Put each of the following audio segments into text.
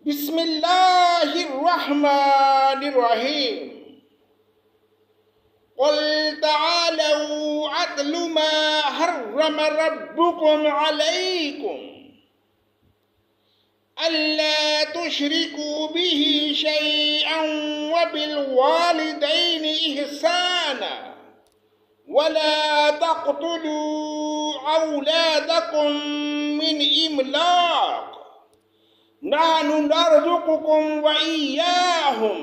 بسم اللہ الرحمن الرحیم قل تعالوا اتل ما حرم ربكم عليكم ألا تشركوا به شيئا وبالوالدين إحسانا ولا تقتلوا أولادكم من إملاق نحن نرزقكم وإياهم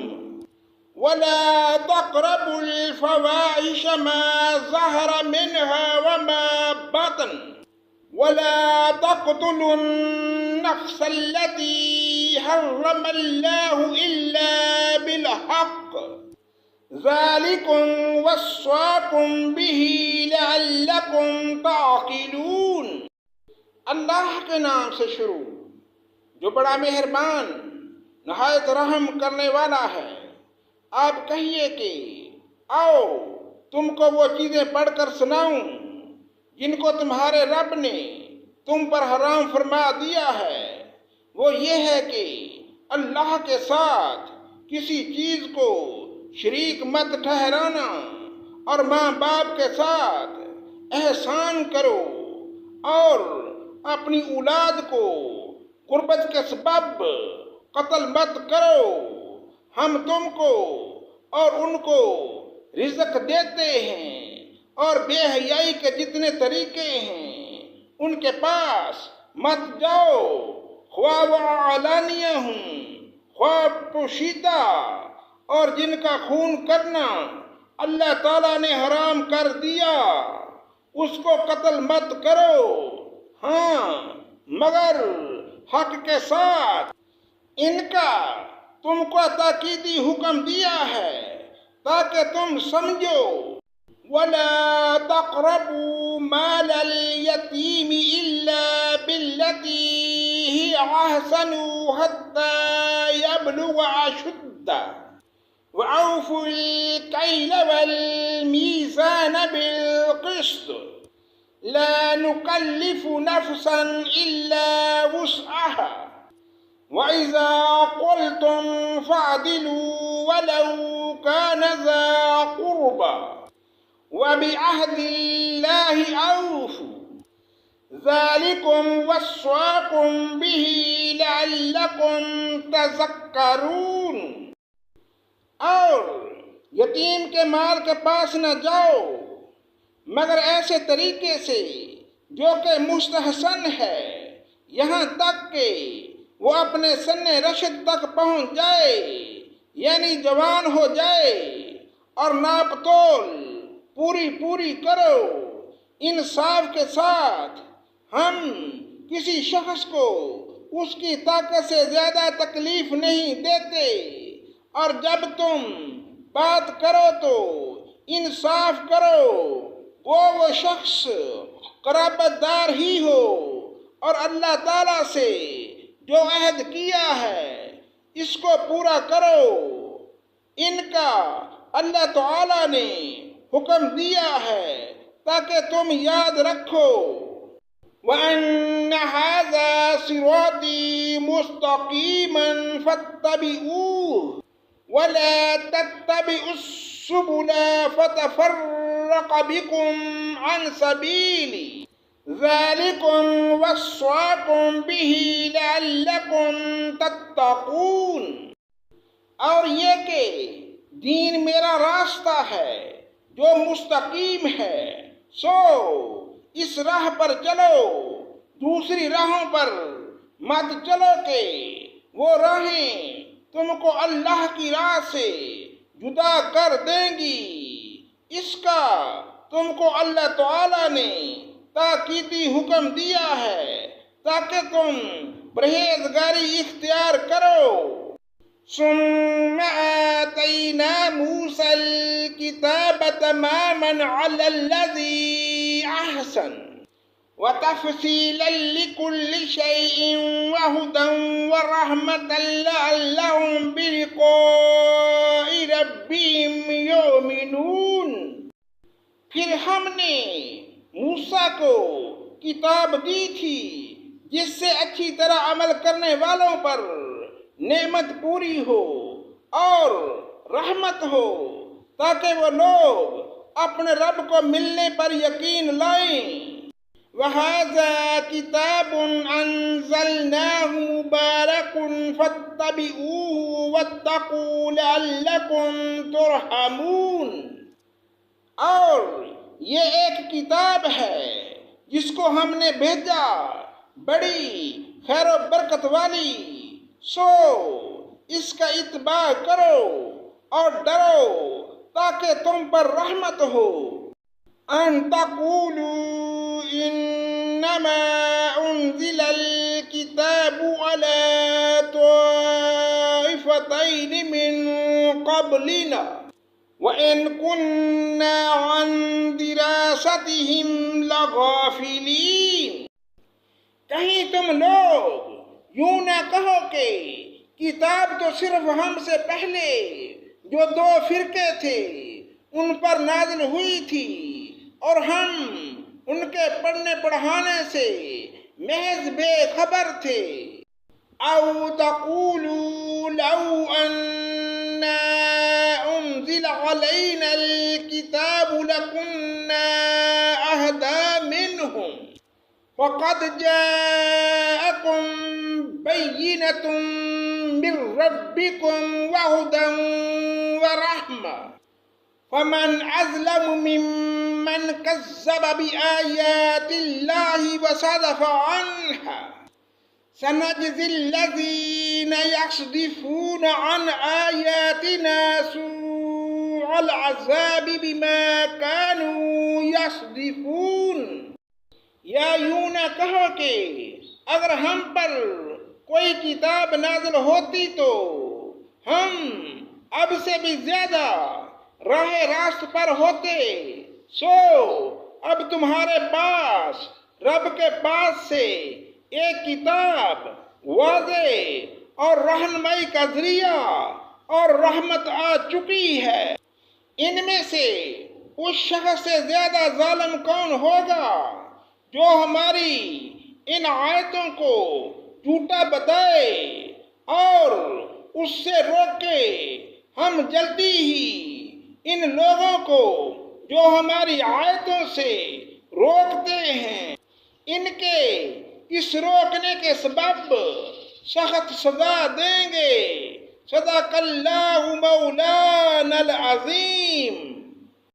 ولا تقربوا الفواحش ما ظهر منها وما بطن ولا تقتلوا النفس التي حرم الله إلا بالحق ذلكم وصاكم به لعلكم تعقلون۔ اللہ کے نام سے شروع جو بڑا مہربان نہایت رحم کرنے والا ہے۔ آپ کہیے کہ آؤ تم کو وہ چیزیں پڑھ کر سناؤں جن کو تمہارے رب نے تم پر حرام فرما دیا ہے۔ وہ یہ ہے کہ اللہ کے ساتھ کسی چیز کو شریک مت ٹھہرانا اور ماں باپ کے ساتھ احسان کرو اور اپنی اولاد کو غربت کے سبب قتل مت کرو۔ ہم تم کو اور ان کو رزق دیتے ہیں اور بے حیائی کے جتنے طریقے ہیں ان کے پاس مت جاؤ، خواہ وہ علانیہ ہوں خواہ پوشیدہ، اور جن کا خون کرنا اللہ تعالیٰ نے حرام کر دیا اس کو قتل مت کرو، ہاں مگر حق کے ساتھ۔ ان کا تم کو تاکیدی حکم دیا ہے تاکہ تم سمجھو۔ وَلَا تَقْرَبُوا مَالَ الْيَتِيمِ إِلَّا بِالَّتِي هِيَ أَحْسَنُ حَتَّى يَبْلُغَ أَشُدَّهُ وَأَوْفُوا الْكَيْلَ وَالْمِيزَانَ بِالْقِسْطِ لا نكلف نفسا إلا وسعها وإذا قلتم فاعدلوا ولو كان ذا قربى وبعهد الله أوفوا ذلكم وصاكم به لعلكم تذكرون۔ اور یتیم کے مال کے پاس نہ جاؤ مگر ایسے طریقے سے جو کہ مستحسن ہے، یہاں تک کہ وہ اپنے سن رشد تک پہنچ جائے، یعنی جوان ہو جائے، اور ناپ تول پوری کرو۔ انصاف کے ساتھ ہم کسی شخص کو اس کی طاقت سے زیادہ تکلیف نہیں دیتے، اور جب تم بات کرو تو انصاف کرو، وہ شخص قرابت دار ہی ہو، اور اللہ تعالیٰ سے جو عہد کیا ہے اس کو پورا کرو۔ ان کا اللہ تعالیٰ نے حکم دیا ہے تاکہ تم یاد رکھو۔ وَأَنَّ هَذَا صِرَاطِي مُسْتَقِيمًا فَاتَّبِعُوهُ وَلَا تَتَّبِعُوا السُّبُلَ فَتَفَرَّقَ بِكُمْ عَنْ سَبِيلِهِ ذَلِكُمْ وَصَّاكُمْ بِهِ لَعَلَّكُمْ تَتَّقُونَ۔ اور یہ کہ دین میرا راستہ ہے جو مستقیم ہے، سو اس راہ پر چلو، دوسری راہوں پر مت چلو کہ وہ راہیں تم کو اللہ کی راہ سے جدا کر دیں گی۔ اس کا تم کو اللہ تعالیٰ نے تاکیدی حکم دیا ہے تاکہ تم پرہیزگاری اختیار کرو۔ ثم آتینا موسیٰ الکتاب تماما علی الذی احسن وتفصیلا لکل شیء وہدی ورحمة لعلہم بلقاء ربہم یؤمنون۔ پھر ہم نے موسیٰ کو کتاب دی تھی جس سے اچھی طرح عمل کرنے والوں پر نعمت پوری ہو اور رحمت ہو، تاکہ وہ لوگ اپنے رب کو ملنے پر یقین لائیں۔ وَهَذَا كِتَابٌ أَنزَلْنَاهُ مُبَارَكٌ فَاتَّبِعُوهُ وَاتَّقُوا لَعَلَّكُمْ تُرْحَمُونَ۔ اور یہ ایک کتاب ہے جس کو ہم نے بھیجا، بڑی خیر و برکت والی، سو اس کا اتباع کرو اور ڈرو تاکہ تم پر رحمت ہو۔ ان تقولوا انما انزل الكتاب على طائفتين من قبلنا وان كنا عن دراستهم لغافلين۔ کہیں تم لوگ یوں نہ کہو کہ کتاب تو صرف ہم سے پہلے جو دو فرقے تھے ان پر نازل ہوئی تھی اور ہم ان کے پڑھنے پڑھانے سے محض بے خبر تھے۔ او تقولوا لو انا انزل علينا الكتاب لكنا اهدى منهم وقد جاءكم بينة من ربكم وهدى ورحمة فمن أظلم ممن كذب بآيات الله وصدف عنها سنجزي الذين يصدفون عن آياتنا سوء العذاب بما كانوا يصدفون۔ یا یوں نہ کہو کہ اگر ہم پر کوئی کتاب نازل ہوتی تو ہم اب سے بھی زیادہ راہ راست پر ہوتے، سو اب تمہارے پاس رب کے پاس سے ایک کتاب واضح اور رہنمائی کا ذریعہ اور رحمت آ چکی ہے۔ ان میں سے اس شخص سے زیادہ ظالم کون ہوگا جو ہماری ان آیتوں کو جھوٹا بتائے اور اس سے روکے۔ ہم جلدی ہی ان لوگوں کو جو ہماری آیتوں سے روکتے ہیں، ان کے اس روکنے کے سبب سخت سزا دیں گے۔ صدق اللہ مولانا العظیم۔